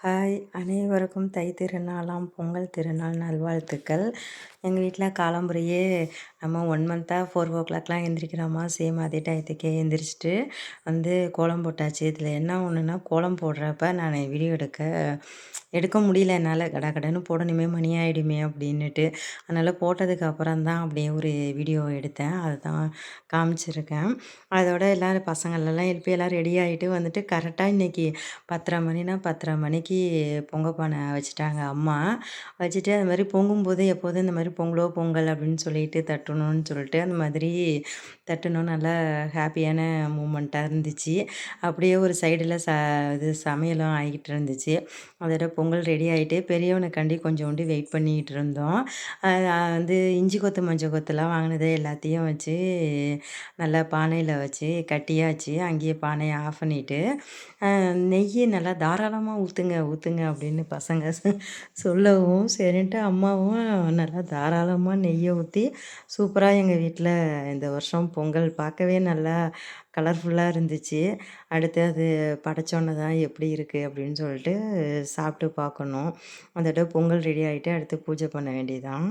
Hi! அனைவருக்கும் தை திருநாளாம் பொங்கல் திருநாள் நல்வாழ்த்துக்கள். எங்கள் வீட்டில் காலம்புறையே நம்ம 1 மந்த்தாக 4:00 எந்திரிக்கிறோமா, சேம் அதே டயத்துக்கே எந்திரிச்சிட்டு கோலம் போட்டாச்சு. இதில் என்ன ஒன்றுனா, கோலம் போடுறப்ப நான் வீடியோ எடுக்க முடியல என்னால். கடகடன்னு போடணுமே, மணி ஆகிடுமே அப்படின்னுட்டு. அதனால் போட்டதுக்கு அப்புறம் தான் அப்படியே ஒரு வீடியோ எடுத்தேன். அதுதான் காமிச்சிருக்கேன். அதோட எல்லோரும் பசங்களெல்லாம் எழுப்பி எல்லாம் ரெடி ஆகிட்டு கரெக்டாக இன்றைக்கி 10:30 மணினா 10:30 மணிக்கு பொங்கல் பானை வச்சுட்டாங்க அம்மா. வச்சுட்டு அது மாதிரி பொங்கும்போது எப்போதும் இந்த மாதிரி பொங்கல் அப்படின்னு சொல்லிட்டு தட்டணும்னு சொல்லிட்டு அந்த மாதிரி தட்டணும். நல்லா ஹாப்பியான மூமெண்ட்டாக இருந்துச்சு. அப்படியே ஒரு சைடில் சமையலும் ஆகிட்டு இருந்துச்சு. அதோட பொங்கல் ரெடி ஆகிட்டு பெரியவனுக்காண்டி கொஞ்சோண்டு வெயிட் பண்ணிகிட்டு இருந்தோம். இஞ்சி கொத்து மஞ்சள் கொத்துலாம் வாங்கினது எல்லாத்தையும் வச்சு நல்லா பானையில் வச்சு கட்டியாச்சு. அங்கேயே பானையை ஆஃப் பண்ணிவிட்டு நெய் நல்லா தாராளமாக ஊற்றுங்க ஊற்றுங்க அப்படின்னு பசங்க சொல்லவும் சரின்ட்டு அம்மாவும் நல்லா தாராளமாக நெய்யை ஊற்றி சூப்பராக எங்கள் வீட்டில் இந்த வருஷம் பொங்கல் பார்க்கவே நல்லா கலர்ஃபுல்லாக இருந்துச்சு. அடுத்து அது படைச்சோன்னே தான் எப்படி இருக்குது அப்படின்னு சொல்லிட்டு சாப்பிட்டு பார்க்கணும். அதோட பொங்கல் ரெடி ஆகிட்டு அடுத்து பூஜை பண்ண வேண்டியதுதான்.